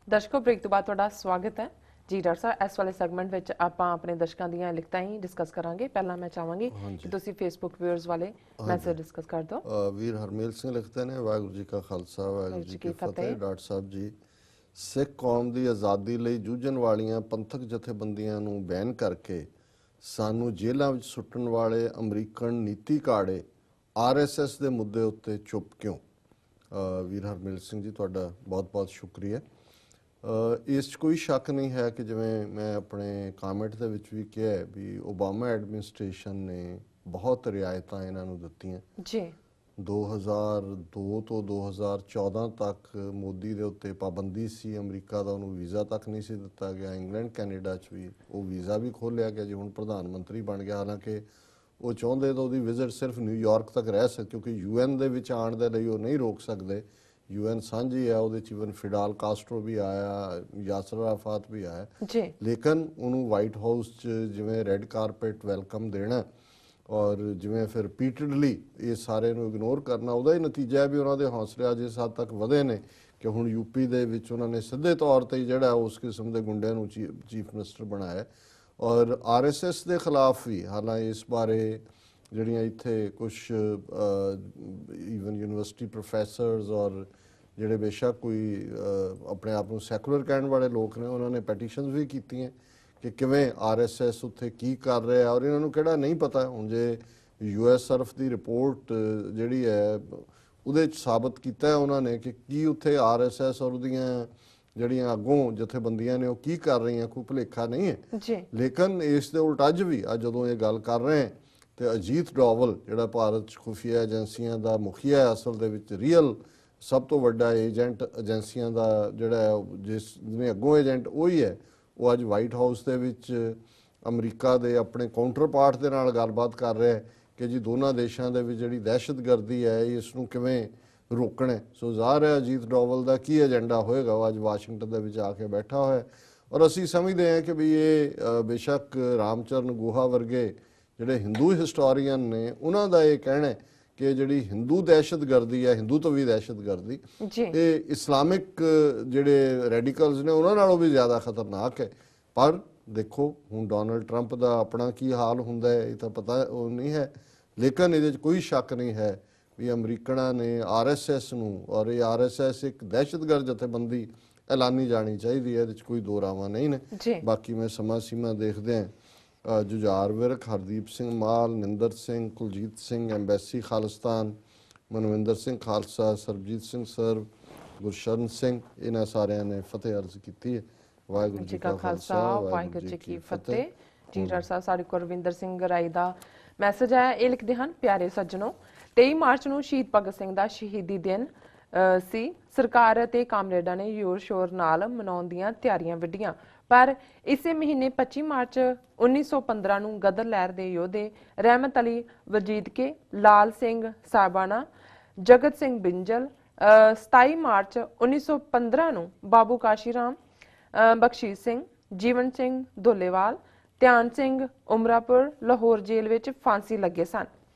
ਦਰਸ਼ਕੋ break ਤੋਂ ਬਾਅਦ ਤੁਹਾਡਾ ਸਵਾਗਤ ਹੈ ਜੀ ਡਾਕਟਰ ਸਾਹਿਬ। ਇਸ ਵਾਲੇ ਸੈਗਮੈਂਟ ਵਿੱਚ ਆਪਾਂ ਆਪਣੇ ਦਰਸ਼ਕਾਂ ਦੀਆਂ ਲਿਖਤਾਂ ਹੀ ਡਿਸਕਸ ਕਰਾਂਗੇ। ਪਹਿਲਾਂ ਮੈਂ ਚਾਹਾਂਗੀ ਕਿ ਤੁਸੀਂ ਫੇਸਬੁੱਕ ਵਿਊਅਰਸ ਵਾਲੇ ਮੈਸੇਜ ਡਿਸਕਸ ਕਰ ਦਿਓ। ਵੀਰ ਹਰਮੇਲ ਸਿੰਘ ਲਿਖਦੇ ਨੇ, ਵਾਹਿਗੁਰੂ ਜੀ ਕਾ ਖਾਲਸਾ ਵਾਹਿਗੁਰੂ ਜੀ ਕੀ ਫਤਿਹ। ਡਾਕਟਰ ਸਾਹਿਬ ਜੀ, ਸਿੱਖ ਕੌਮ ਦੀ ਆਜ਼ਾਦੀ ਲਈ ਜੂਝਣ ਵਾਲੀਆਂ ਪੰਥਕ ਜਥੇਬੰਦੀਆਂ ਨੂੰ ਬੈਨ ਕਰਕੇ ਸਾਨੂੰ ਜੇਲ੍ਹਾਂ ਵਿੱਚ ਸੁੱਟਣ ਵਾਲੇ ਅਮਰੀਕਨ ਨੀਤੀ ਕਾੜੇ RSS ਦੇ ਮੁੱਦੇ ਉੱਤੇ ਚੁੱਪ ਕਿਉਂ? ਵੀਰ ਹਰਮੇਲ ਸਿੰਘ ਜੀ, ਤੁਹਾਡਾ ਬਹੁਤ ਬਹੁਤ ਸ਼ੁਕਰੀਆ। ਇਸ 'ਚ ਕੋਈ ਸ਼ੱਕ ਨਹੀਂ ਹੈ ਕਿ ਜਿਵੇਂ ਮੈਂ ਆਪਣੇ ਕਾਮੈਂਟ ਦੇ ਵਿੱਚ ਵੀ ਕਿਹਾ ਵੀ ਓਬਾਮਾ ਐਡਮਿਨਿਸਟ੍ਰੇਸ਼ਨ ਨੇ ਬਹੁਤ ਰਿਆਇਤਾਂ ਇਹਨਾਂ ਨੂੰ ਦਿੱਤੀਆਂ ਜੀ। 2002 ਤੋਂ 2014 ਤੱਕ ਮੋਦੀ ਦੇ ਉੱਤੇ ਪਾਬੰਦੀ ਸੀ, ਅਮਰੀਕਾ ਦਾ ਉਹਨੂੰ ਵੀਜ਼ਾ ਤੱਕ ਨਹੀਂ ਸੀ ਦਿੱਤਾ ਗਿਆ। ਇੰਗਲੈਂਡ ਕੈਨੇਡਾ 'ਚ ਵੀ ਉਹ ਵੀਜ਼ਾ ਵੀ ਖੋਲ੍ਹਿਆ ਗਿਆ ਜੀ, ਹੁਣ ਪ੍ਰਧਾਨ ਮੰਤਰੀ ਬਣ ਗਿਆ। ਹਾਲਾਂਕਿ ਉਹ ਚਾਹੁੰਦੇ ਤਾਂ ਉਹਦੀ ਵਿਜ਼ਿਟ ਸਿਰਫ ਨਿਊਯਾਰਕ ਤੱਕ ਰਹਿ ਸਕੇ, ਕਿਉਂਕਿ UN ਦੇ ਵਿੱਚ ਆਉਣ ਦੇ ਲਈ ਉਹ ਨਹੀਂ ਰੋਕ ਸਕਦੇ। UN ਸਾਂਝੀ ਹੈ, ਉਹਦੇ 'ਚ ਇਵਨ ਫਿਡਾਲ ਕਾਸਟਰੋ ਵੀ ਆਇਆ, ਯਾਸਰ ਅਰਾਫਾਤ ਵੀ ਆਇਆ ਜੀ। ਲੇਕਿਨ ਉਹਨੂੰ ਵਾਈਟ ਹਾਊਸ 'ਚ ਜਿਵੇਂ ਰੈੱਡ ਕਾਰਪੇਟ ਵੈਲਕਮ ਦੇਣਾ ਔਰ ਜਿਵੇਂ ਫਿਰ ਰਿਪੀਟਡਲੀ ਇਹ ਸਾਰੇ ਨੂੰ ਇਗਨੋਰ ਕਰਨਾ, ਉਹਦਾ ਹੀ ਨਤੀਜਾ ਹੈ ਵੀ ਉਹਨਾਂ ਦੇ ਹੌਸਲੇ ਅੱਜ ਇਸ ਹੱਦ ਤੱਕ ਵਧੇ ਨੇ ਕਿ ਹੁਣ UP ਦੇ ਵਿੱਚ ਉਹਨਾਂ ਨੇ ਸਿੱਧੇ ਤੌਰ 'ਤੇ ਜਿਹੜਾ ਉਸ ਕਿਸਮ ਦੇ ਗੁੰਡਿਆਂ ਨੂੰ ਚੀਫ ਮਿਨਿਸਟਰ ਬਣਾਇਆ। ਔਰ RSS ਦੇ ਖਿਲਾਫ ਵੀ ਹਾਲਾਂਕਿ ਇਸ ਬਾਰੇ ਜਿਹੜੀਆਂ ਇੱਥੇ ਕੁਛ ਈਵਨ ਯੂਨੀਵਰਸਿਟੀ ਪ੍ਰੋਫੈਸਰਸ ਔਰ ਜਿਹੜੇ ਬੇਸ਼ੱਕ ਕੋਈ ਆਪਣੇ ਆਪ ਨੂੰ ਸੈਕੂਲਰ ਕਹਿਣ ਵਾਲੇ ਲੋਕ ਨੇ, ਉਹਨਾਂ ਨੇ ਪੈਟੀਸ਼ਨਸ ਵੀ ਕੀਤੀਆਂ ਕਿ ਕਿਵੇਂ RSS ਉੱਥੇ ਕੀ ਕਰ ਰਿਹਾ ਔਰ ਇਹਨਾਂ ਨੂੰ ਕਿਹੜਾ ਨਹੀਂ ਪਤਾ। ਹੁਣ ਜੇ US ਸਰਫ ਦੀ ਰਿਪੋਰਟ ਜਿਹੜੀ ਹੈ ਉਹਦੇ 'ਚ ਸਾਬਤ ਕੀਤਾ ਉਹਨਾਂ ਨੇ ਕਿ ਕੀ ਉੱਥੇ RSS ਔਰ ਉਹਦੀਆਂ ਜਿਹੜੀਆਂ ਅੱਗੋਂ ਜਥੇਬੰਦੀਆਂ ਨੇ ਉਹ ਕੀ ਕਰ ਰਹੀਆਂ, ਕੋਈ ਭੁਲੇਖਾ ਨਹੀਂ ਹੈ। ਲੇਕਿਨ ਇਸ ਦੇ ਉਲਟ ਅੱਜ ਵੀ ਜਦੋਂ ਇਹ ਗੱਲ ਕਰ ਰਹੇ ਹਾਂ ਤੇ ਅਜੀਤ ਡੋਵਲ ਜਿਹੜਾ ਭਾਰਤ 'ਚ ਖੁਫੀਆ ਏਜੰਸੀਆਂ ਦਾ ਮੁਖੀਆ ਹੈ, ਅਸਲ ਦੇ ਵਿੱਚ ਰੀਅਲ ਸਭ ਤੋਂ ਵੱਡਾ ਏਜੰਟ ਏਜੰਸੀਆਂ ਦਾ ਜਿਹੜਾ ਹੈ, ਜਿਹਨੇ ਅੱਗੋਂ ਏਜੰਟ ਉਹੀ ਹੈ, ਉਹ ਅੱਜ ਵਾਈਟ ਹਾਊਸ ਦੇ ਵਿੱਚ ਅਮਰੀਕਾ ਦੇ ਆਪਣੇ ਕਾਊਂਟਰ ਪਾਰਟ ਦੇ ਨਾਲ ਗੱਲਬਾਤ ਕਰ ਰਿਹਾ ਹੈ ਕਿ ਜੀ ਦੋਨਾਂ ਦੇਸ਼ਾਂ ਦੇ ਵਿੱਚ ਜਿਹੜੀ ਦਹਿਸ਼ਤਗਰਦੀ ਹੈ ਇਸ ਨੂੰ ਕਿਵੇਂ ਰੋਕਣਾ। ਸੋ ਜ਼ਾਹਰ ਹੈ ਅਜੀਤ ਡੋਵਲ ਦਾ ਕੀ ਏਜੰਡਾ ਹੋਏਗਾ, ਉਹ ਅੱਜ ਵਾਸ਼ਿੰਗਟਨ ਦੇ ਵਿੱਚ ਆ ਕੇ ਬੈਠਾ ਹੋਇਆ। ਔਰ ਅਸੀਂ ਸਮਝਦੇ ਹਾਂ ਕਿ ਵੀ ਇਹ ਬੇਸ਼ੱਕ ਰਾਮਚਰਨ ਗੁਹਾ ਵਰਗੇ ਜਿਹੜੇ ਹਿੰਦੂ ਹਿਸਟੋਰੀਅਨ ਨੇ ਉਹਨਾਂ ਦਾ ਇਹ ਕਹਿਣਾ ਕਿ ਜਿਹੜੀ ਹਿੰਦੂ ਦਹਿਸ਼ਤਗਰਦੀ ਹੈ, ਹਿੰਦੂਤਵੀ ਦਹਿਸ਼ਤਗਰਦੀ, ਇਹ ਇਸਲਾਮਿਕ ਜਿਹੜੇ ਰੈਡੀਕਲਸ ਨੇ ਉਹਨਾਂ ਨਾਲੋਂ ਵੀ ਜ਼ਿਆਦਾ ਖਤਰਨਾਕ ਹੈ। ਪਰ ਦੇਖੋ ਹੁਣ ਡੋਨਲਡ ਟਰੰਪ ਦਾ ਆਪਣਾ ਕੀ ਹਾਲ ਹੁੰਦਾ ਹੈ ਇਹ ਤਾਂ ਪਤਾ ਉਹ ਨਹੀਂ ਹੈ, ਲੇਕਿਨ ਇਹਦੇ 'ਚ ਕੋਈ ਸ਼ੱਕ ਨਹੀਂ ਹੈ ਵੀ ਅਮਰੀਕਨਾਂ ਨੇ RSS ਨੂੰ, ਔਰ ਇਹ RSS ਇੱਕ ਦਹਿਸ਼ਤਗਰਦ ਜਥੇਬੰਦੀ ਐਲਾਨੀ ਜਾਣੀ ਚਾਹੀਦੀ ਹੈ, ਇਹਦੇ 'ਚ ਕੋਈ ਦੋ ਰਾਵਾਂ ਨਹੀਂ ਨੇ। ਬਾਕੀ ਮੈਂ ਸਮਾਂ ਸੀਮਾ ਦੇਖਦੇ ਹਾਂ, ਜੁਝਾਰ ਵਿਰਕ, ਹਰਦੀਪ ਸਿੰਘ ਮਾਲ, ਨਿੰਦਰ ਸਿੰਘ, ਕੁਲਜੀਤ ਸਿੰਘ, ਐਮਬੈਸੀ ਖਾਲਿਸਤਾਨ, ਮਨਵਿੰਦਰ ਸਿੰਘ ਖਾਲਸਾ, ਸਰਬਜੀਤ ਸਿੰਘ ਸਰਬ, ਗੁਰਸ਼ਰਨ ਸਿੰਘ, ਇਹਨਾਂ ਸਾਰਿਆਂ ਨੇ ਫਤਿਹ ਅਰਜ਼ ਕੀਤੀ ਹੈ। ਵਾਹਿਗੁਰੂ ਜੀ ਕਾ ਖਾਲਸਾ ਵਾਹਿਗੁਰੂ ਜੀ ਕੀ ਫਤਿਹ। ਜੀ ਡਾਕਟਰ ਸਾਹਿਬ, ਸਾਡੇ ਕੋਲ ਰਵਿੰਦਰ ਸਿੰਘ ਰਾਈ ਦਾ ਮੈਸੇਜ ਆਇਆ। ਇਹ ਲਿਖਦੇ ਹਨ, ਪਿਆਰੇ ਸੱਜਣੋ, 23 ਮਾਰਚ ਨੂੰ ਸ਼ਹੀਦ ਭਗਤ ਸਿੰਘ ਦਾ ਸ਼ਹੀਦੀ ਦਿਨ ਸੀ। ਸਰਕਾਰ ਅਤੇ ਕਾਮਰੇਡਾਂ ਨੇ ਜ਼ੋਰ ਸ਼ੋਰ ਨਾਲ ਮਨਾਉਣ ਦੀਆਂ ਤਿਆਰੀਆਂ ਵਿੱਢੀਆਂ, ਪਰ ਇਸੇ ਮਹੀਨੇ 25 ਮਾਰਚ 1915 ਨੂੰ ਗਦਰ ਲਹਿਰ ਦੇ ਯੋਧੇ ਰਹਿਮਤ ਅਲੀ ਵਜੀਦਕੇ, ਲਾਲ ਸਿੰਘ ਸਾਬਾਨਾ, ਜਗਤ ਸਿੰਘ ਬਿੰਜਲ, 27 ਮਾਰਚ 1915 ਨੂੰ ਬਾਬੂ ਕਾਸ਼ੀਰਾਮ, ਬਖਸ਼ੀਸ਼ ਸਿੰਘ, ਜੀਵਨ ਸਿੰਘ ਧੋਲੇਵਾਲ, ਧਿਆਨ ਸਿੰਘ ਉਮਰਾਪੁਰ ਲਾਹੌਰ ਜੇਲ੍ਹ ਵਿੱਚ ਫਾਂਸੀ ਲੱਗੇ ਸਨ।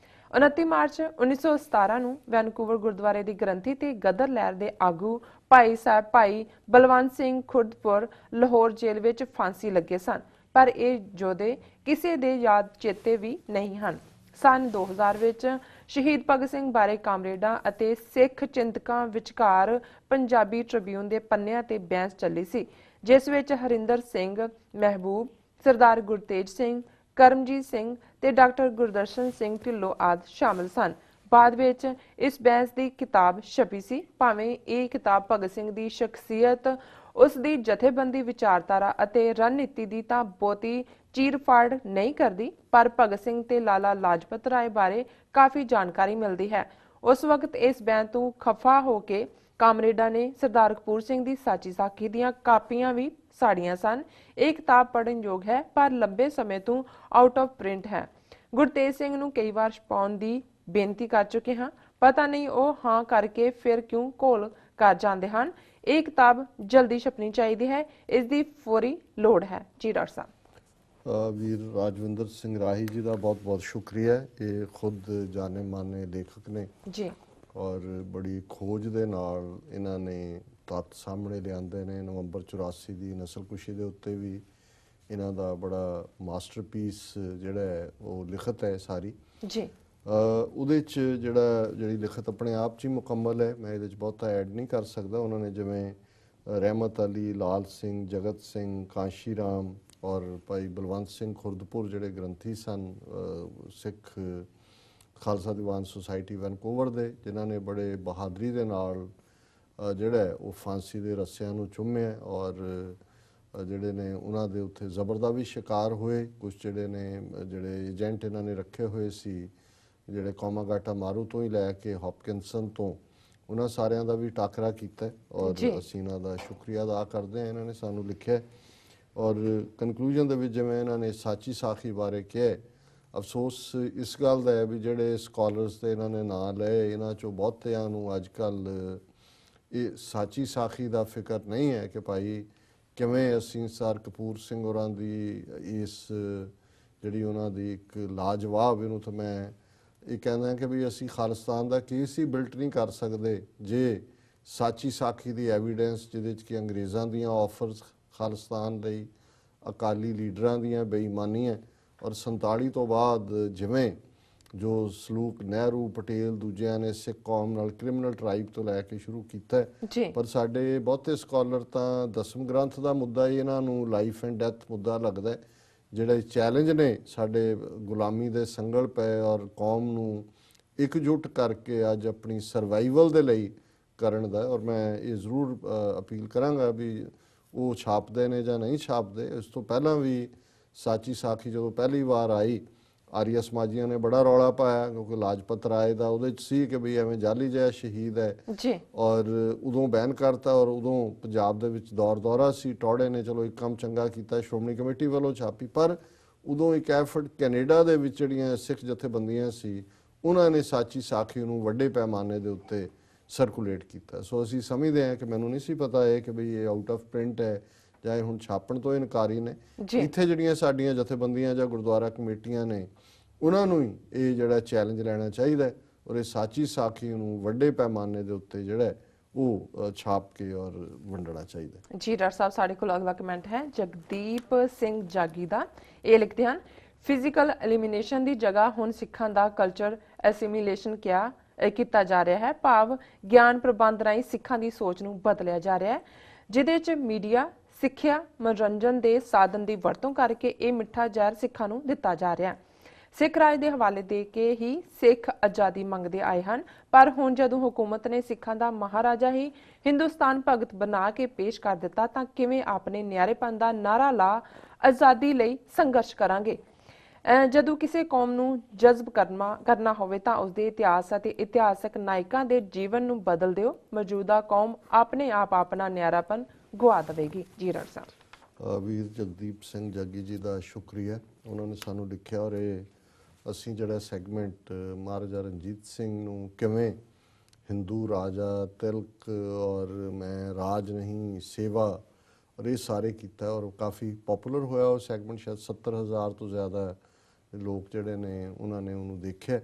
29 ਮਾਰਚ 1917 ਨੂੰ ਵੈਨਕੂਵਰ ਗੁਰਦੁਆਰੇ ਦੀ ਗ੍ਰੰਥੀ ਤੇ ਗਦਰ ਲਹਿਰ ਦੇ ਆਗੂ ਭਾਈ ਸਾਹਿਬ ਭਾਈ ਬਲਵੰਤ ਸਿੰਘ ਖੁਰਦਪੁਰ ਲਾਹੌਰ ਜੇਲ੍ਹ ਵਿੱਚ ਫਾਂਸੀ ਲੱਗੇ ਸਨ, ਪਰ ਇਹ ਯੋਧੇ ਕਿਸੇ ਦੇ ਯਾਦ ਚੇਤੇ ਵੀ ਨਹੀਂ ਹਨ। ਸਨ 2000 ਵਿੱਚ ਸ਼ਹੀਦ ਭਗਤ ਸਿੰਘ ਬਾਰੇ ਕਾਮਰੇਡਾਂ ਅਤੇ ਸਿੱਖ ਚਿੰਤਕਾਂ ਵਿਚਕਾਰ ਪੰਜਾਬੀ ਟ੍ਰਿਬਿਊਨ ਦੇ ਪੰਨਿਆਂ ਤੇ ਬਹਿਸ ਚੱਲੀ ਸੀ, ਜਿਸ ਵਿੱਚ ਹਰਿੰਦਰ ਸਿੰਘ ਮਹਿਬੂਬ, ਸਰਦਾਰ ਗੁਰਤੇਜ ਸਿੰਘ, ਕਰਮਜੀਤ ਸਿੰਘ ਤੇ ਡਾਕਟਰ ਗੁਰਦਰਸ਼ਨ ਸਿੰਘ ਢਿੱਲੋਂ ਆਦਿ ਸ਼ਾਮਲ ਸਨ। ਬਾਅਦ ਵਿੱਚ ਇਸ ਬਹਿਸ ਦੀ ਕਿਤਾਬ ਛਪੀ ਸੀ। ਭਾਵੇਂ ਇਹ ਕਿਤਾਬ ਭਗਤ ਸਿੰਘ ਦੀ ਸ਼ਖਸੀਅਤ, ਉਸ ਦੀ ਜਥੇਬੰਦੀ ਵਿਚਾਰਧਾਰਾ ਅਤੇ ਰਣਨੀਤੀ ਦੀ ਤਾਂ ਬਹੁਤੀ ਚੀਰ-ਫਾੜ ਨਹੀਂ ਕਰਦੀ, ਪਰ ਭਗਤ ਸਿੰਘ ਤੇ ਲਾਲਾ ਲਾਜਪਤ ਰਾਏ ਬਾਰੇ ਕਾਫੀ ਜਾਣਕਾਰੀ ਮਿਲਦੀ ਹੈ। ਉਸ ਵਕਤ ਇਸ ਬਹਿਸ ਤੋਂ ਖਫਾ ਹੋ ਕੇ ਕਾਮਰੇਡਾਂ ਨੇ ਸਰਦਾਰ ਕਪੂਰ ਸਿੰਘ ਦੀ ਸਾਚੀ ਸਾਖੀ ਦੀਆਂ ਕਾਪੀਆਂ ਵੀ ਸਾੜੀਆਂ ਸਨ। ਇਹ ਕਿਤਾਬ ਪੜ੍ਹਨ ਯੋਗ ਹੈ, ਪਰ ਲੰਬੇ ਸਮੇਂ ਤੋਂ ਆਊਟ ਆਫ ਪ੍ਰਿੰਟ ਹੈ। ਗੁਰਤੇਜ ਸਿੰਘ ਨੂੰ ਕਈ ਵਾਰ ਛਪਾਉਣ ਦੀ ਬੇਨਤੀ ਕਰ ਚੁੱਕੇ ਹਾਂ, ਪਤਾ ਨਹੀਂ ਉਹ ਹਾਂ ਕਰਕੇ ਫਿਰ ਕਿਉਂ ਘੋਲ ਕਰ ਜਾਂਦੇ ਹਨ। ਇਹ ਕਿਤਾਬ ਜਲਦੀ ਛਪਣੀ ਚਾਹੀਦੀ ਹੈ, ਇਸ ਦੀ ਫੌਰੀ ਲੋੜ ਹੈ। ਜੀ ਡਾਕਟਰ ਸਾਹਿਬ। ਵੀਰ ਰਾਜਵਿੰਦਰ ਸਿੰਘ ਰਾਹੀ ਜੀ ਦਾ ਬਹੁਤ ਬਹੁਤ ਸ਼ੁਕਰੀਆ। ਇਹ ਖੁਦ ਜਾਣੇ ਮਾਨੇ ਲੇਖਕ ਨੇ ਜੀ, ਔਰ ਬੜੀ ਖੋਜ ਦੇ ਨਾਲ ਇਹਨਾਂ ਨੇ ਤੱਥ ਸਾਹਮਣੇ ਲਿਆਂਦੇ ਨੇ। ਨਵੰਬਰ 84 ਦੀ ਨਸਲਕੁਸ਼ੀ ਦੇ ਉੱਤੇ ਵੀ ਇਹਨਾਂ ਦਾ ਬੜਾ ਮਾਸਟਰਪੀਸ ਜਿਹੜਾ ਹੈ ਉਹ ਲਿਖਤ ਹੈ ਸਾਰੀ ਜੀ। ਉਹਦੇ 'ਚ ਜਿਹੜੀ ਲਿਖਤ ਆਪਣੇ ਆਪ 'ਚ ਹੀ ਮੁਕੰਮਲ ਹੈ, ਮੈਂ ਇਹਦੇ 'ਚ ਬਹੁਤਾ ਐਡ ਨਹੀਂ ਕਰ ਸਕਦਾ। ਉਹਨਾਂ ਨੇ ਜਿਵੇਂ ਰਹਿਮਤ ਅਲੀ, ਲਾਲ ਸਿੰਘ, ਜਗਤ ਸਿੰਘ, ਕਾਂਸ਼ੀ ਰਾਮ ਔਰ ਭਾਈ ਬਲਵੰਤ ਸਿੰਘ ਖੁਰਦਪੁਰ ਜਿਹੜੇ ਗ੍ਰੰਥੀ ਸਨ ਸਿੱਖ ਖਾਲਸਾ ਦੀਵਾਨ ਸੁਸਾਇਟੀ ਵੈਨਕੂਵਰ ਦੇ, ਜਿਨ੍ਹਾਂ ਨੇ ਬੜੇ ਬਹਾਦਰੀ ਦੇ ਨਾਲ ਜਿਹੜਾ ਉਹ ਫਾਂਸੀ ਦੇ ਰੱਸਿਆਂ ਨੂੰ ਚੁੰਮਿਆ ਔਰ ਜਿਹੜੇ ਨੇ ਉਹਨਾਂ ਦੇ ਉੱਥੇ ਜ਼ਬਰ ਦਾ ਵੀ ਸ਼ਿਕਾਰ ਹੋਏ। ਕੁਛ ਜਿਹੜੇ ਏਜੰਟ ਇਹਨਾਂ ਨੇ ਰੱਖੇ ਹੋਏ ਸੀ, ਜਿਹੜੇ ਕਾਮਾਗਾਟਾ ਮਾਰੂ ਤੋਂ ਹੀ ਲੈ ਕੇ ਹੌਪਕਿੰਸਨ ਤੋਂ, ਉਹਨਾਂ ਸਾਰਿਆਂ ਦਾ ਵੀ ਟਾਕਰਾ ਕੀਤਾ ਔਰ ਅਸੀਂ ਇਹਨਾਂ ਦਾ ਸ਼ੁਕਰੀਆ ਅਦਾ ਕਰਦੇ ਹਾਂ। ਇਹਨਾਂ ਨੇ ਸਾਨੂੰ ਲਿਖਿਆ ਔਰ ਕਨਕਲੂਜਨ ਦੇ ਵਿੱਚ ਜਿਵੇਂ ਇਹਨਾਂ ਨੇ ਸਾਚੀ ਸਾਖੀ ਬਾਰੇ ਕਿਹਾ, ਅਫਸੋਸ ਇਸ ਗੱਲ ਦਾ ਹੈ ਵੀ ਜਿਹੜੇ ਸਕਾਲਰਸ ਤੇ ਇਹਨਾਂ ਨੇ ਨਾਂ ਲਏ, ਇਹਨਾਂ 'ਚੋਂ ਬਹੁਤਿਆਂ ਨੂੰ ਅੱਜ ਕੱਲ੍ਹ ਇਹ ਸਾਚੀ ਸਾਖੀ ਦਾ ਫਿਕਰ ਨਹੀਂ ਹੈ ਕਿ ਭਾਈ ਕਿਵੇਂ ਅਸੀਂ ਸਰ ਕਪੂਰ ਸਿੰਘ ਹੋਰਾਂ ਦੀ ਇਸ ਜਿਹੜੀ ਉਹਨਾਂ ਦੀ ਇੱਕ ਲਾਜਵਾਬ, ਇਹਨੂੰ ਤਾਂ ਮੈਂ ਇਹ ਕਹਿੰਦਾ ਕਿ ਵੀ ਅਸੀਂ ਖਾਲਿਸਤਾਨ ਦਾ ਕੇਸ ਹੀ ਬਿਲਟ ਨਹੀਂ ਕਰ ਸਕਦੇ ਜੇ ਸਾਚੀ ਸਾਖੀ ਦੀ ਐਵੀਡੈਂਸ ਜਿਹਦੇ 'ਚ ਕਿ ਅੰਗਰੇਜ਼ਾਂ ਦੀਆਂ ਆਫਰਸ ਖਾਲਿਸਤਾਨ ਲਈ, ਅਕਾਲੀ ਲੀਡਰਾਂ ਦੀਆਂ ਬੇਈਮਾਨੀਆਂ ਔਰ 47 ਤੋਂ ਬਾਅਦ ਜਿਵੇਂ ਜੋ ਸਲੂਕ ਨਹਿਰੂ, ਪਟੇਲ, ਦੂਜਿਆਂ ਨੇ ਸਿੱਖ ਕੌਮ ਨਾਲ ਕ੍ਰਿਮੀਨਲ ਟਰਾਈਬ ਤੋਂ ਲੈ ਕੇ ਸ਼ੁਰੂ ਕੀਤਾ। ਪਰ ਸਾਡੇ ਬਹੁਤੇ ਸਕਾਲਰ ਤਾਂ ਦਸਮ ਗ੍ਰੰਥ ਦਾ ਮੁੱਦਾ ਹੀ ਇਹਨਾਂ ਨੂੰ ਲਾਈਫ ਐਂਡ ਡੈਥ ਮੁੱਦਾ ਲੱਗਦਾ, ਜਿਹੜੇ ਚੈਲੰਜ ਨੇ ਸਾਡੇ ਗੁਲਾਮੀ ਦੇ ਸੰਗਲ ਪਏ ਔਰ ਕੌਮ ਨੂੰ ਇਕਜੁੱਟ ਕਰਕੇ ਅੱਜ ਆਪਣੀ ਸਰਵਾਈਵਲ ਦੇ ਲਈ ਕਰਨ ਦਾ। ਔਰ ਮੈਂ ਇਹ ਜ਼ਰੂਰ ਅਪੀਲ ਕਰਾਂਗਾ ਵੀ ਉਹ ਛਾਪਦੇ ਨੇ ਜਾਂ ਨਹੀਂ ਛਾਪਦੇ, ਇਸ ਤੋਂ ਪਹਿਲਾਂ ਵੀ ਸਾਚੀ ਸਾਖੀ ਜਦੋਂ ਪਹਿਲੀ ਵਾਰ ਆਈ, ਆਰੀਆ ਸਮਾਜੀਆਂ ਨੇ ਬੜਾ ਰੌਲਾ ਪਾਇਆ ਕਿਉਂਕਿ ਲਾਜਪਤ ਰਾਏ ਦਾ ਉਹਦੇ 'ਚ ਸੀ ਕਿ ਵੀ ਐਵੇਂ ਜਾਲੀ ਜਿਹਾ ਸ਼ਹੀਦ ਹੈ ਔਰ ਉਦੋਂ ਬੈਨ ਕਰਤਾ। ਔਰ ਉਦੋਂ ਪੰਜਾਬ ਦੇ ਵਿੱਚ ਦੌਰਾ ਸੀ, ਟੌੜੇ ਨੇ ਚਲੋ ਇੱਕ ਕੰਮ ਚੰਗਾ ਕੀਤਾ, ਸ਼੍ਰੋਮਣੀ ਕਮੇਟੀ ਵੱਲੋਂ ਛਾਪੀ, ਪਰ ਉਦੋਂ ਇੱਕ ਐਫਰਟ ਕੈਨੇਡਾ ਦੇ ਵਿੱਚ ਜਿਹੜੀਆਂ ਸਿੱਖ ਜਥੇਬੰਦੀਆਂ ਸੀ ਉਹਨਾਂ ਨੇ ਸਾਚੀ ਸਾਖੀ ਨੂੰ ਵੱਡੇ ਪੈਮਾਨੇ ਦੇ ਉੱਤੇ ਸਰਕੂਲੇਟ ਕੀਤਾ। ਸੋ ਅਸੀਂ ਸਮਝਦੇ ਹਾਂ ਕਿ ਮੈਨੂੰ ਨਹੀਂ ਸੀ ਪਤਾ ਇਹ ਕਿ ਬਈ ਇਹ ਆਊਟ ਆਫ ਪ੍ਰਿੰਟ ਹੈ ਜਾਂ ਹੁਣ ਛਾਪਣ ਤੋਂ ਇਨਕਾਰੀ ਨੇ। ਇੱਥੇ ਜਿਹੜੀਆਂ ਸਾਡੀਆਂ ਜਥੇਬੰਦੀਆਂ ਜਾਂ ਗੁਰਦੁਆਰਾ ਕਮੇਟੀਆਂ ਨੇ ਉਹਨਾਂ ਨੂੰ ਹੀ ਇਹ ਜਿਹੜਾ ਚੈਲੰਜ ਲੈਣਾ ਚਾਹੀਦਾ ਔਰ ਇਹ ਸਾਚੀ ਸਾਖੀ ਨੂੰ ਵੱਡੇ ਪੈਮਾਨੇ ਦੇ ਉੱਤੇ ਜਿਹੜਾ ਉਹ ਛਾਪ ਕੇ ਔਰ ਵੰਡਣਾ ਚਾਹੀਦਾ। ਜੀ ਡਾਕਟਰ ਸਾਹਿਬ, ਸਾਡੇ ਕੋਲ ਅਗਲਾ ਕਮੈਂਟ ਹੈ ਜਗਦੀਪ ਸਿੰਘ ਜਾਗੀ ਦਾ। ਇਹ ਲਿਖਦੇ ਹਨ, ਫਿਜ਼ੀਕਲ ਐਲੀਮੀਨੇਸ਼ਨ ਦੀ ਜਗ੍ਹਾ ਹੁਣ ਸਿੱਖਾਂ ਦਾ ਕਲਚਰ ਐਸੀਮੀਲੇਸ਼ਨ ਕੀਤਾ ਜਾ ਰਿਹਾ ਹੈ, ਭਾਵ ਗਿਆਨ ਪ੍ਰਬੰਧ ਰਾਹੀਂ ਸਿੱਖਾਂ ਦੀ ਸੋਚ ਨੂੰ ਬਦਲਿਆ ਜਾ ਰਿਹਾ ਹੈ, ਜਿਹਦੇ 'ਚ ਮੀਡੀਆ, ਸਿੱਖਿਆ, ਮਨੋਰੰਜਨ ਦੇ ਸਾਧਨ ਦੀ ਵਰਤੋਂ ਕਰਕੇ ਇਹ ਮਿੱਠਾ ਜ਼ਹਿਰ ਸਿੱਖਾਂ ਨੂੰ ਦਿੱਤਾ ਜਾ ਰਿਹਾ ਹੈ। ਸਿੱਖ ਰਾਜ ਦੇ ਹਵਾਲੇ ਦੇ ਕੇ ਹੀ ਸਿੱਖ ਆਜ਼ਾਦੀ ਮੰਗਦੇ ਆਏ ਹਨ, ਪਰ ਹੁਣ ਜਦੋਂ ਹੁਕੂਮਤ ਨੇ ਸਿੱਖਾਂ ਦਾ ਮਹਾਰਾਜਾ ਹੀ ਹਿੰਦੁਸਤਾਨ ਭਗਤ ਬਣਾ ਕੇ ਪੇਸ਼ ਕਰ ਦਿੱਤਾ ਤਾਂ ਕਿਵੇਂ ਆਪਣੇ ਨਿਆਰੇਪਨ ਦਾ ਨਾਰਾ ਲਾ ਆਜ਼ਾਦੀ ਲਈ ਸੰਘਰਸ਼ ਕਰਾਂਗੇ। ਜਦੋਂ ਕਿਸੇ ਕੌਮ ਨੂੰ ਜਜ਼ਬ ਕਰਨਾ ਹੋਵੇ ਤਾਂ ਉਸਦੇ ਇਤਿਹਾਸ ਅਤੇ ਇਤਿਹਾਸਕ ਨਾਇਕਾਂ ਦੇ ਜੀਵਨ ਨੂੰ ਬਦਲ ਦਿਓ, ਮੌਜੂਦਾ ਕੌਮ ਆਪਣੇ ਆਪ ਆਪਣਾ ਨਿਆਰਾਪਨ ਗੁਆ ਦੇਵੇਗੀ। ਜੀ ਡਾਕਟਰ ਸਾਹਿਬ। ਵੀਰ ਜਗਦੀਪ ਸਿੰਘ ਜਾਗੀ ਜੀ ਦਾ ਸ਼ੁਕਰੀਆ, ਉਹਨਾਂ ਨੇ ਸਾਨੂੰ ਲਿਖਿਆ ਔਰ ਇਹ ਅਸੀਂ ਜਿਹੜਾ ਸੈਗਮੈਂਟ ਮਹਾਰਾਜਾ ਰਣਜੀਤ ਸਿੰਘ ਨੂੰ ਕਿਵੇਂ ਹਿੰਦੂ ਰਾਜਾ ਤਿਲਕ ਔਰ ਮੈਂ ਰਾਜ ਨਹੀਂ ਸੇਵਾ ਔਰ ਇਹ ਸਾਰੇ ਕੀਤਾ ਔਰ ਕਾਫੀ ਪਪੂਲਰ ਹੋਇਆ ਉਹ ਸੈਗਮੈਂਟ। ਸ਼ਾਇਦ 70,000 ਤੋਂ ਜ਼ਿਆਦਾ ਲੋਕ ਜਿਹੜੇ ਨੇ ਉਹਨਾਂ ਨੇ ਉਹਨੂੰ ਦੇਖਿਆ।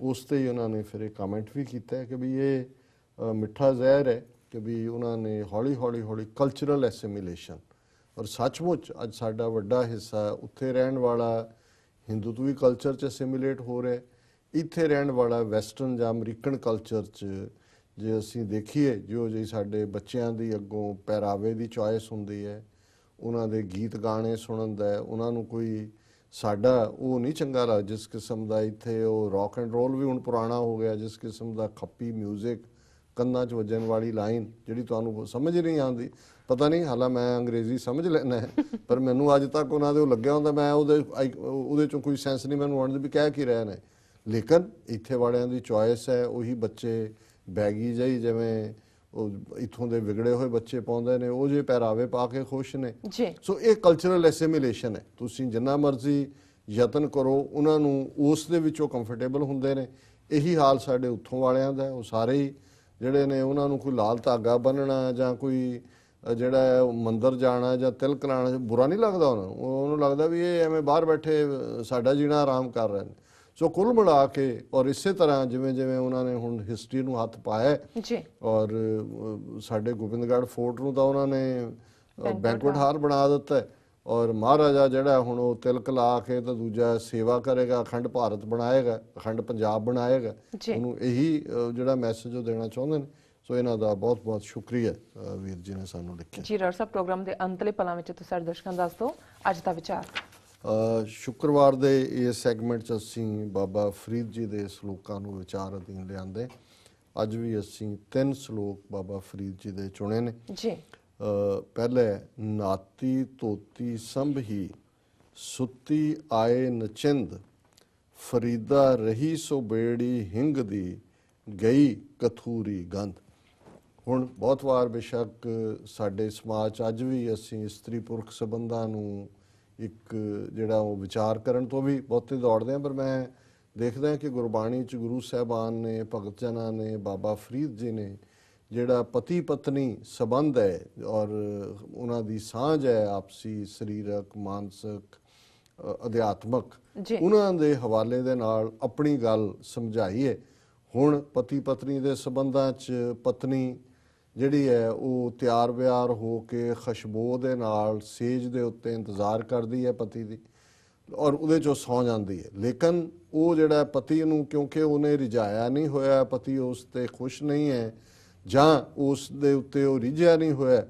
ਉਸ ਤੇ ਹੀ ਉਹਨਾਂ ਨੇ ਫਿਰ ਇਹ ਕਮੈਂਟ ਵੀ ਕੀਤਾ ਕਿ ਵੀ ਇਹ ਮਿੱਠਾ ਜ਼ਹਿਰ ਹੈ ਕਿ ਵੀ ਉਹਨਾਂ ਨੇ ਹੌਲੀ ਹੌਲੀ ਕਲਚਰਲ ਐਸੀਮੀਲੇਸ਼ਨ ਔਰ ਸੱਚਮੁੱਚ ਅੱਜ ਸਾਡਾ ਵੱਡਾ ਹਿੱਸਾ ਉੱਥੇ ਰਹਿਣ ਵਾਲਾ ਹਿੰਦੂਤਵੀ ਕਲਚਰ 'ਚ ਐਸੀਮੀਲੇਟ ਹੋ ਰਿਹਾ, ਇੱਥੇ ਰਹਿਣ ਵਾਲਾ ਵੈਸਟਰਨ ਜਾਂ ਅਮਰੀਕਨ ਕਲਚਰ 'ਚ ਜੇ ਅਸੀਂ ਦੇਖੀਏ ਜੋ ਜਿਹੀ ਸਾਡੇ ਬੱਚਿਆਂ ਦੀ ਅੱਗੋਂ ਪਹਿਰਾਵੇ ਦੀ ਚੋਇਸ ਹੁੰਦੀ ਹੈ, ਉਹਨਾਂ ਦੇ ਗੀਤ ਗਾਣੇ ਸੁਣਨ ਦਾ, ਉਹਨਾਂ ਨੂੰ ਕੋਈ ਸਾਡਾ ਉਹ ਨਹੀਂ ਚੰਗਾ ਲੱਗਦਾ ਜਿਸ ਕਿਸਮ ਦਾ ਇੱਥੇ ਉਹ ਰੌਕ ਐਂਡ ਰੋਲ ਵੀ ਹੁਣ ਪੁਰਾਣਾ ਹੋ ਗਿਆ, ਜਿਸ ਕਿਸਮ ਦਾ ਖੱਪੀ ਮਿਊਜ਼ਿਕ, ਕੰਨਾਂ 'ਚ ਵੱਜਣ ਵਾਲੀ ਲਾਈਨ ਜਿਹੜੀ ਤੁਹਾਨੂੰ ਸਮਝ ਨਹੀਂ ਆਉਂਦੀ। ਪਤਾ ਨਹੀਂ, ਹਾਲਾਂ ਮੈਂ ਅੰਗਰੇਜ਼ੀ ਸਮਝ ਲੈਣਾ ਹੈ ਪਰ ਮੈਨੂੰ ਅੱਜ ਤੱਕ ਉਹਨਾਂ ਦੇ ਉਹ ਲੱਗਿਆ ਹੁੰਦਾ ਮੈਂ ਉਹਦੇ 'ਚੋਂ ਕੋਈ ਸੈਂਸ ਨਹੀਂ ਮੈਨੂੰ ਆਉਣ ਦੀ ਵੀ ਕਹਿ ਕੀ ਰਹੇ ਨੇ। ਲੇਕਿਨ ਇੱਥੇ ਵਾਲਿਆਂ ਦੀ ਚੋਇਸ ਹੈ, ਉਹੀ ਬੱਚੇ ਬੈਗੀ ਜਿਹੀ ਜਿਵੇਂ ਉਹ ਇੱਥੋਂ ਦੇ ਵਿਗੜੇ ਹੋਏ ਬੱਚੇ ਪਾਉਂਦੇ ਨੇ ਉਹ ਜਿਹੇ ਪਹਿਰਾਵੇ ਪਾ ਕੇ ਖੁਸ਼ ਨੇ। ਸੋ ਇਹ ਕਲਚਰਲ ਐਸੀਮੀਲੇਸ਼ਨ ਹੈ, ਤੁਸੀਂ ਜਿੰਨਾ ਮਰਜ਼ੀ ਯਤਨ ਕਰੋ ਉਹਨਾਂ ਨੂੰ ਉਸ ਦੇ ਵਿੱਚੋਂ ਕੰਫਰਟੇਬਲ ਹੁੰਦੇ ਨੇ। ਇਹੀ ਹਾਲ ਸਾਡੇ ਉੱਥੋਂ ਵਾਲਿਆਂ ਦਾ, ਉਹ ਸਾਰੇ ਹੀ ਜਿਹੜੇ ਨੇ ਉਹਨਾਂ ਨੂੰ ਕੋਈ ਲਾਲ ਧਾਗਾ ਬੰਨਣਾ ਜਾਂ ਕੋਈ ਜਿਹੜਾ ਮੰਦਰ ਜਾਣਾ ਜਾਂ ਤਿਲਕ ਲਾਉਣਾ ਬੁਰਾ ਨਹੀਂ ਲੱਗਦਾ ਉਹਨਾਂ ਨੂੰ, ਉਹਨੂੰ ਲੱਗਦਾ ਵੀ ਇਹ ਐਵੇਂ ਬਾਹਰ ਬੈਠੇ ਸਾਡਾ ਜੀਣਾ ਆਰਾਮ ਕਰ ਰਹੇ ਨੇ। ਸੋ ਕੁੱਲ ਮਿਲਾ ਕੇ ਔਰ ਇਸੇ ਤਰ੍ਹਾਂ ਜਿਵੇਂ ਜਿਵੇਂ ਉਹਨਾਂ ਨੇ ਹੁਣ ਹਿਸਟਰੀ ਨੂੰ ਹੱਥ ਪਾਇਆ ਹੈ ਜੀ ਔਰ ਸਾਡੇ ਗੋਬਿੰਦਗੜ੍ਹ ਫੋਰਟ ਨੂੰ ਤਾਂ ਉਹਨਾਂ ਨੇ ਬੈਂਕੁਏਟ ਹਾਲ ਬਣਾ ਦਿੱਤਾ ਹੈ ਔਰ ਮਹਾਰਾਜਾ ਜਿਹੜਾ ਹੁਣ ਉਹ ਤਿਲਕ ਲਾ ਕੇ ਤਾਂ ਦੂਜਾ ਸੇਵਾ ਕਰੇਗਾ, ਅਖੰਡ ਭਾਰਤ ਬਣਾਏਗਾ, ਅਖੰਡ ਪੰਜਾਬ ਬਣਾਏਗਾ। ਉਹਨੂੰ ਇਹੀ ਜਿਹੜਾ ਮੈਸੇਜ ਉਹ ਦੇਣਾ ਚਾਹੁੰਦੇ ਨੇ। ਸੋ ਇਹਨਾਂ ਦਾ ਬਹੁਤ ਬਹੁਤ ਸ਼ੁਕਰੀਆ ਵੀਰ ਜੀ ਨੇ ਸਾਨੂੰ ਲਿਖਿਆ। ਜੀ ਡਾਕਟਰ ਸਾਹਿਬ, ਪ੍ਰੋਗਰਾਮ ਦੇ ਅੰਤਲੇ ਪਲਾਂ ਵਿੱਚ ਤੁਸੀਂ ਸਾਡੇ ਦਰਸ਼ਕਾਂ ਨੂੰ ਦੱਸ ਦਿਓ ਅੱਜ ਦਾ ਵਿਚਾਰ। ਸ਼ੁੱਕਰਵਾਰ ਦੇ ਇਸ ਸੈਗਮੈਂਟ 'ਚ ਅਸੀਂ ਬਾਬਾ ਫਰੀਦ ਜੀ ਦੇ ਸਲੋਕਾਂ ਨੂੰ ਵਿਚਾਰ ਅਧੀਨ ਲਿਆਂਦੇ। ਅੱਜ ਵੀ ਅਸੀਂ 3 ਸਲੋਕ ਬਾਬਾ ਫਰੀਦ ਜੀ ਦੇ ਚੁਣੇ ਨੇ ਜੀ। ਪਹਿਲੇ ਨਾਤੀ ਧੋਤੀ ਸੰਭੀ ਸੁੱਤੀ ਆਏ ਨਚਿੰਦ ਫਰੀਦਾ ਰਹੀ ਸੋ ਬੇੜੀ ਹਿੰਗ ਦੀ ਗਈ ਕਥੂਰੀ ਗੰਧ। ਹੁਣ ਬਹੁਤ ਵਾਰ ਬੇਸ਼ੱਕ ਸਾਡੇ ਸਮਾਜ 'ਚ ਅੱਜ ਵੀ ਅਸੀਂ ਇਸਤਰੀ ਪੁਰਖ ਸੰਬੰਧਾਂ ਨੂੰ ਇੱਕ ਜਿਹੜਾ ਉਹ ਵਿਚਾਰ ਕਰਨ ਤੋਂ ਵੀ ਬਹੁਤੇ ਦੌੜਦੇ ਹਾਂ, ਪਰ ਮੈਂ ਦੇਖਦਾ ਕਿ ਗੁਰਬਾਣੀ 'ਚ ਗੁਰੂ ਸਾਹਿਬਾਨ ਨੇ, ਭਗਤ ਜਨਾਂ ਨੇ, ਬਾਬਾ ਫਰੀਦ ਜੀ ਨੇ ਜਿਹੜਾ ਪਤੀ ਪਤਨੀ ਸੰਬੰਧ ਹੈ ਔਰ ਉਹਨਾਂ ਦੀ ਸਾਂਝ ਹੈ ਆਪਸੀ, ਸਰੀਰਕ, ਮਾਨਸਿਕ, ਅਧਿਆਤਮਕ, ਉਹਨਾਂ ਦੇ ਹਵਾਲੇ ਦੇ ਨਾਲ ਆਪਣੀ ਗੱਲ ਸਮਝਾਈ ਹੈ। ਹੁਣ ਪਤੀ ਪਤਨੀ ਦੇ ਸੰਬੰਧਾਂ 'ਚ ਪਤਨੀ ਜਿਹੜੀ ਹੈ ਉਹ ਤਿਆਰ ਵਿਆਰ ਹੋ ਕੇ ਖੁਸ਼ਬੂ ਦੇ ਨਾਲ ਸੇਜ ਦੇ ਉੱਤੇ ਇੰਤਜ਼ਾਰ ਕਰਦੀ ਹੈ ਪਤੀ ਦੀ ਔਰ ਉਹਦੇ 'ਚੋਂ ਸੌਂ ਜਾਂਦੀ ਹੈ। ਲੇਕਿਨ ਉਹ ਜਿਹੜਾ ਪਤੀ ਨੂੰ, ਕਿਉਂਕਿ ਉਹਨੇ ਰਿਝਾਇਆ ਨਹੀਂ ਹੋਇਆ, ਪਤੀ ਉਸ 'ਤੇ ਖੁਸ਼ ਨਹੀਂ ਹੈ ਜਾਂ ਉਸ ਦੇ ਉੱਤੇ ਉਹ ਰਿਝਿਆ ਨਹੀਂ ਹੋਇਆ,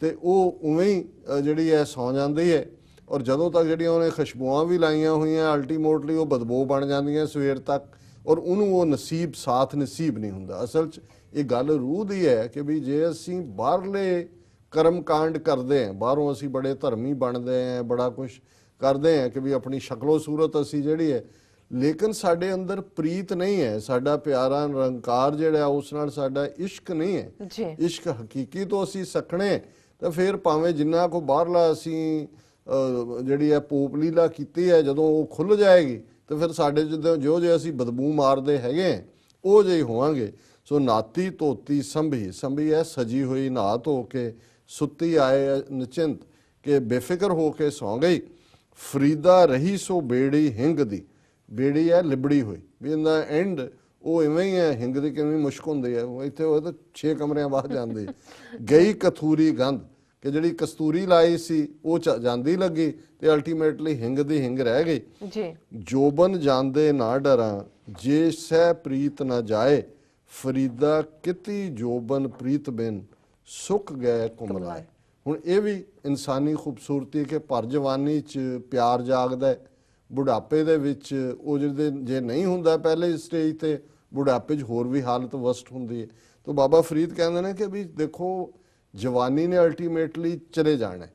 ਤੇ ਉਹ ਉਵੇਂ ਹੀ ਜਿਹੜੀ ਹੈ ਸੌਂ ਜਾਂਦੀ ਹੈ। ਔਰ ਜਦੋਂ ਤੱਕ ਜਿਹੜੀਆਂ ਉਹਨੇ ਖੁਸ਼ਬੂਆਂ ਵੀ ਲਾਈਆਂ ਹੋਈਆਂ ਅਲਟੀਮੇਟਲੀ ਉਹ ਬਦਬੂ ਬਣ ਜਾਂਦੀਆਂ ਸਵੇਰ ਤੱਕ ਔਰ ਉਹਨੂੰ ਉਹ ਨਸੀਬ ਸਾਥ ਨਸੀਬ ਨਹੀਂ ਹੁੰਦਾ। ਅਸਲ 'ਚ ਇਹ ਗੱਲ ਰੂਹ ਦੀ ਹੈ ਕਿ ਵੀ ਜੇ ਅਸੀਂ ਬਾਹਰਲੇ ਕਰਮ ਕਾਂਡ ਕਰਦੇ ਹਾਂ, ਬਾਹਰੋਂ ਅਸੀਂ ਬੜੇ ਧਰਮੀ ਬਣਦੇ ਹਾਂ, ਬੜਾ ਕੁਝ ਕਰਦੇ ਹਾਂ ਕਿ ਵੀ ਆਪਣੀ ਸ਼ਕਲੋ ਸੂਰਤ ਅਸੀਂ ਜਿਹੜੀ ਹੈ, ਲੇਕਿਨ ਸਾਡੇ ਅੰਦਰ ਪ੍ਰੀਤ ਨਹੀਂ ਹੈ, ਸਾਡਾ ਪਿਆਰਾ ਨਿਰੰਕਾਰ ਜਿਹੜਾ ਉਸ ਨਾਲ ਸਾਡਾ ਇਸ਼ਕ ਨਹੀਂ ਹੈ। ਇਸ਼ਕ ਹਕੀਕੀ ਤੋਂ ਅਸੀਂ ਸਖਣੇ ਤਾਂ ਫਿਰ ਭਾਵੇਂ ਜਿੰਨਾ ਕੋ ਬਾਹਰਲਾ ਅਸੀਂ ਜਿਹੜੀ ਹੈ ਪੋਪ ਲੀਲਾ ਕੀਤੀ ਹੈ, ਜਦੋਂ ਉਹ ਖੁੱਲ੍ਹ ਜਾਏਗੀ ਤਾਂ ਫਿਰ ਸਾਡੇ ਜਿੱਦਾਂ ਜੋ ਜੇ ਅਸੀਂ ਬਦਬੂ ਮਾਰਦੇ ਹੈਗੇ ਉਹ ਜਿਹੇ ਹੋਵਾਂਗੇ। ਸੋ ਨਾਤੀ ਧੋਤੀ ਸੰਭੀ, ਸੰਭੀ ਹੈ ਸਜੀ ਹੋਈ, ਨਹਾ ਧੋ ਕੇ, ਸੁੱਤੀ ਆਏ ਨਿਚਿੰਤ ਕਿ ਬੇਫਿਕਰ ਹੋ ਕੇ ਸੌਂ ਗਈ। ਫਰੀਦਾ ਰਹੀ ਸੋ ਬੇੜੀ ਹਿੰਗ ਦੀ, ਬੇੜੀ ਹੈ ਲਿਬੜੀ ਹੋਈ, ਵੀ ਇਨ ਦਾ ਐਂਡ ਉਹ ਇਵੇਂ ਹੀ ਹੈ। ਹਿੰਗ ਦੀ ਕਿੰਨੀ ਮੁਸ਼ਕ ਹੁੰਦੀ ਹੈ, ਇੱਥੇ ਉਹ ਤਾਂ 6 ਕਮਰਿਆਂ ਬਾਅਦ ਜਾਂਦੀ। ਗਈ ਕਥੂਰੀ ਗੰਧ, ਕਿ ਜਿਹੜੀ ਕਸਤੂਰੀ ਲਾਈ ਸੀ ਉਹ ਜਾਂਦੀ ਲੱਗੀ ਤੇ ਅਲਟੀਮੇਟਲੀ ਹਿੰਗ ਦੀ ਹਿੰਗ ਰਹਿ ਗਈ। ਜੋਬਨ ਜਾਂਦੇ ਨਾ ਡਰਾਂ ਜੇ ਸਹਿ ਪ੍ਰੀਤ ਨਾ ਜਾਏ ਫਰੀਦਾ ਕਿਤੀ ਜੋਬਨ ਪ੍ਰੀਤ ਬਿਨ ਸੁੱਕ ਗਏ ਕੁਮਲਾਏ। ਹੁਣ ਇਹ ਵੀ ਇਨਸਾਨੀ ਖੂਬਸੂਰਤੀ ਕਿ ਭਰ ਜਵਾਨੀ 'ਚ ਪਿਆਰ ਜਾਗਦਾ, ਬੁਢਾਪੇ ਦੇ ਵਿੱਚ ਉਹ ਜਿਹਦੇ ਜੇ ਨਹੀਂ ਹੁੰਦਾ ਪਹਿਲੇ ਸਟੇਜ ਤੇ, ਬੁਢਾਪੇ 'ਚ ਹੋਰ ਵੀ ਹਾਲਤ ਵਸਟ ਹੁੰਦੀ ਹੈ। ਤਾਂ ਬਾਬਾ ਫਰੀਦ ਕਹਿੰਦੇ ਨੇ ਕਿ ਵੀ ਦੇਖੋ ਜਵਾਨੀ ਨੇ ਅਲਟੀਮੇਟਲੀ ਚਲੇ ਜਾਣਾ,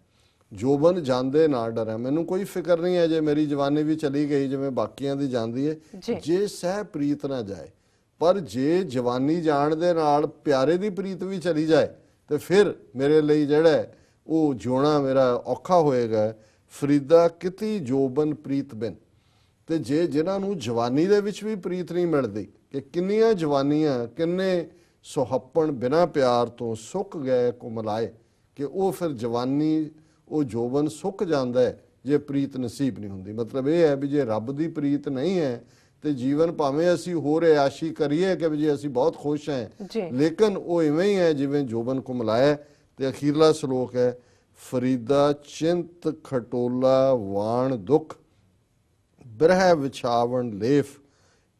ਜੋਬਨ ਜਾਂਦੇ ਨਾ ਡਰਾਂ, ਮੈਨੂੰ ਕੋਈ ਫਿਕਰ ਨਹੀਂ ਹੈ ਜੇ ਮੇਰੀ ਜਵਾਨੀ ਵੀ ਚਲੀ ਗਈ ਜਿਵੇਂ ਬਾਕੀਆਂ ਦੀ ਜਾਂਦੀ ਹੈ, ਜੇ ਸਹਿ ਪ੍ਰੀਤ ਨਾ ਜਾਏ। ਪਰ ਜੇ ਜਵਾਨੀ ਜਾਣ ਦੇ ਨਾਲ ਪਿਆਰੇ ਦੀ ਪ੍ਰੀਤ ਵੀ ਚਲੀ ਜਾਏ ਤੇ ਫਿਰ ਮੇਰੇ ਲਈ ਜਿਹੜਾ ਉਹ ਜਿਉਣਾ ਮੇਰਾ ਔਖਾ ਹੋਏਗਾ। ਫਰੀਦਾ ਕਿਤੀ ਜੋਬਨ ਪ੍ਰੀਤ ਬਿਨ, ਤੇ ਜੇ ਜਿਨ੍ਹਾਂ ਨੂੰ ਜਵਾਨੀ ਦੇ ਵਿੱਚ ਵੀ ਪ੍ਰੀਤ ਨਹੀਂ ਮਿਲਦੀ, ਕਿ ਕਿੰਨੀਆਂ ਜਵਾਨੀਆਂ ਕਿੰਨੇ ਸੁਹੱਪਣ ਬਿਨਾਂ ਪਿਆਰ ਤੋਂ ਸੁੱਕ ਗਏ ਕੁਮਲਾਏ, ਕਿ ਉਹ ਫਿਰ ਜਵਾਨੀ ਉਹ ਜੋਬਨ ਸੁੱਕ ਜਾਂਦਾ ਹੈ ਜੇ ਪ੍ਰੀਤ ਨਸੀਬ ਨਹੀਂ ਹੁੰਦੀ। ਮਤਲਬ ਇਹ ਹੈ ਵੀ ਜੇ ਰੱਬ ਦੀ ਪ੍ਰੀਤ ਨਹੀਂ ਹੈ ਤੇ ਜੀਵਨ ਭਾਵੇਂ ਅਸੀਂ ਹੋਰ ਆਸ਼ੀ ਕਰੀਏ ਕਿ ਜੇ ਅਸੀਂ ਬਹੁਤ ਖੁਸ਼ ਹਾਂ, ਲੇਕਿਨ ਉਹ ਇਵੇਂ ਹੀ ਹੈ ਜਿਵੇਂ ਜੋਬਨ ਕੁਮਲਾਇਆ। ਤੇ ਅਖੀਰਲਾ ਸ਼ਲੋਕ ਹੈ ਫਰੀਦਾ ਚਿੰਤ ਖਟੋਲਾ ਵਾਣ ਦੁੱਖ ਬਿਰਹਿ ਵਿਛਾਵਣ ਲੇਫ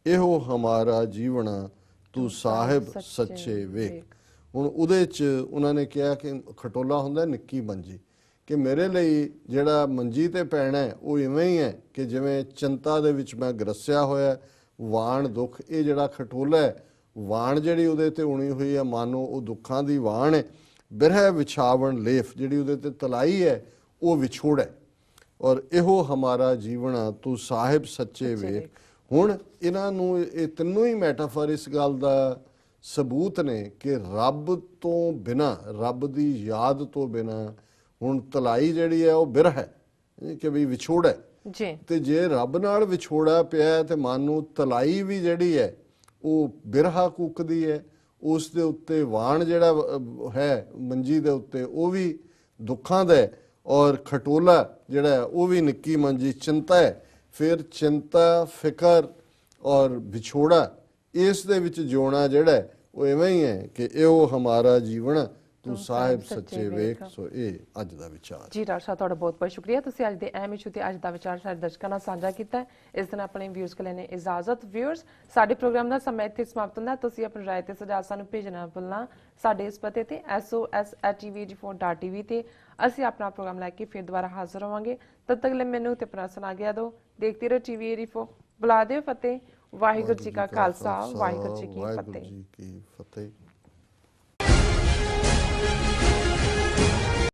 ਇਹੋ ਹਮਾਰਾ ਜੀਵਣਾ ਤੂੰ ਸਾਹਿਬ ਸੱਚੇ ਵੇਖ। ਹੁਣ ਉਹਦੇ 'ਚ ਉਹਨਾਂ ਨੇ ਕਿਹਾ ਕਿ ਖਟੋਲਾ ਹੁੰਦਾ ਨਿੱਕੀ ਮੰਜੀ, ਕਿ ਮੇਰੇ ਲਈ ਜਿਹੜਾ ਮੰਜੀ ਤੇ ਪੈਣਾ ਉਹ ਇਵੇਂ ਹੀ ਹੈ ਕਿ ਜਿਵੇਂ ਚਿੰਤਾ ਦੇ ਵਿੱਚ ਮੈਂ ਗਰਸਿਆ ਹੋਇਆ। ਵਾਣ ਦੁੱਖ, ਇਹ ਜਿਹੜਾ ਖਟੋਲਾ ਹੈ, ਵਾਣ ਜਿਹੜੀ ਉਹਦੇ ਤੇ ਉਣੀ ਹੋਈ ਹੈ ਮਾਨੋ ਉਹ ਦੁੱਖਾਂ ਦੀ ਵਾਣ ਹੈ। ਬਿਰਹਿ ਵਿਛਾਵਣ ਲੇਫ, ਜਿਹੜੀ ਉਹਦੇ ਤੇ ਤਲਾਈ ਹੈ ਉਹ ਵਿਛੋੜ ਹੈ। ਔਰ ਇਹੋ ਹਮਾਰਾ ਜੀਵਣਾ ਤੂੰ ਸਾਹਿਬ ਸੱਚੇ ਵੇਖ। ਹੁਣ ਇਹਨਾਂ ਨੂੰ ਇਹ ਤਿੰਨੋਂ ਹੀ ਮੈਟਾਫਰ ਇਸ ਗੱਲ ਦਾ ਸਬੂਤ ਨੇ ਕਿ ਰੱਬ ਤੋਂ ਬਿਨਾਂ, ਰੱਬ ਦੀ ਯਾਦ ਤੋਂ ਬਿਨਾਂ ਹੁਣ ਤਲਾਈ ਜਿਹੜੀ ਹੈ ਉਹ ਬਿਰਹ ਹੈ, ਕਿ ਵੀ ਵਿਛੋੜ ਹੈ। ਤੇ ਜੇ ਰੱਬ ਨਾਲ ਵਿਛੋੜਾ ਪਿਆ ਤੇ ਮਨ ਨੂੰ ਤਲਾਈ ਵੀ ਜਿਹੜੀ ਹੈ ਉਹ ਬਿਰਹਾ ਕੁੱਕਦੀ ਹੈ, ਉਸ ਦੇ ਉੱਤੇ ਵਾਣ ਜਿਹੜਾ ਹੈ ਮੰਜੀ ਦੇ ਉੱਤੇ ਉਹ ਵੀ ਦੁੱਖਾਂ ਦਾ ਹੈ, ਔਰ ਖਟੋਲਾ ਜਿਹੜਾ ਉਹ ਵੀ ਨਿੱਕੀ ਮੰਜੀ ਚਿੰਤਾ ਹੈ। ਫਿਰ ਚਿੰਤਾ ਫਿਕਰ ਔਰ ਵਿਛੋੜਾ ਇਸ ਦੇ ਵਿੱਚ ਜਿਉਣਾ ਜਿਹੜਾ ਹੈ, ਉਹ ਇਵੇਂ ਹੀ ਹੈ ਕਿ ਇਹੋ ਹਮਾਰਾ ਜੀਵਨ ਤੂੰ ਸਾਹਿਬ ਸੱਚੇ ਵੇਖ। ਸੋ ਇਹ ਅੱਜ ਦਾ ਵਿਚਾਰ। ਜੀ ਡਾਕਟਰ ਸਾਹਿਬ, ਤੁਹਾਡਾ ਬਹੁਤ ਬਹੁਤ ਸ਼ੁਕਰੀਆ। ਤੁਸੀਂ ਅੱਜ ਦੇ ਅਹਿਮ ਇਸ਼ੂ ਤੇ ਅੱਜ ਦਾ ਵਿਚਾਰ ਸਾਡੇ ਦਰਸ਼ਕਾਂ ਨਾਲ ਸਾਂਝਾ ਕੀਤਾ ਹੈ। ਇਸ ਦਿਨ ਆਪਣੇ ਵਿਊਅਰਸ ਕੋਲ ਲੈਣੇ ਇਜਾਜ਼ਤ। ਵਿਊਅਰਸ, ਸਾਡੇ ਪ੍ਰੋਗਰਾਮ ਦਾ ਸਮਾਂ ਇੱਥੇ ਸਮਾਪਤ ਹੁੰਦਾ। ਤੁਸੀਂ ਆਪਣੀ ਰਾਏ ਤੇ ਸੁਝਾਅ ਸਾਨੂੰ ਭੇਜਣਾ ਨਾ ਭੁੱਲਣਾ। ਸਾਡੇ ਇਸ ਪਤੇ ਤੇ sos@tvg4.tv ਤੇ ਅਸੀਂ ਆਪਣਾ ਪ੍ਰੋਗਰਾਮ ਲੈ ਕੇ ਫਿਰ ਦੁਬਾਰਾ ਹਾਜ਼ਰ ਹੋਵਾਂਗੇ। ਤਦ ਤੱਕ ਲਈ ਮੈਨੂੰ ਤੇ ਆਪਣਾ ਸੁਣਾ ਗਿਆ ਦਿਓ। ਦੇਖਦੇ ਰਹੋ TV 84। ਬੁਲਾ ਦਿਓ ਫਤਿਹ। ਵਾਹਿਗੁਰੂ ਜੀ ਕਾ ਖਾਲਸਾ, ਵਾਹਿਗੁਰੂ ਜੀ ਕੀ ਫਤਿਹ।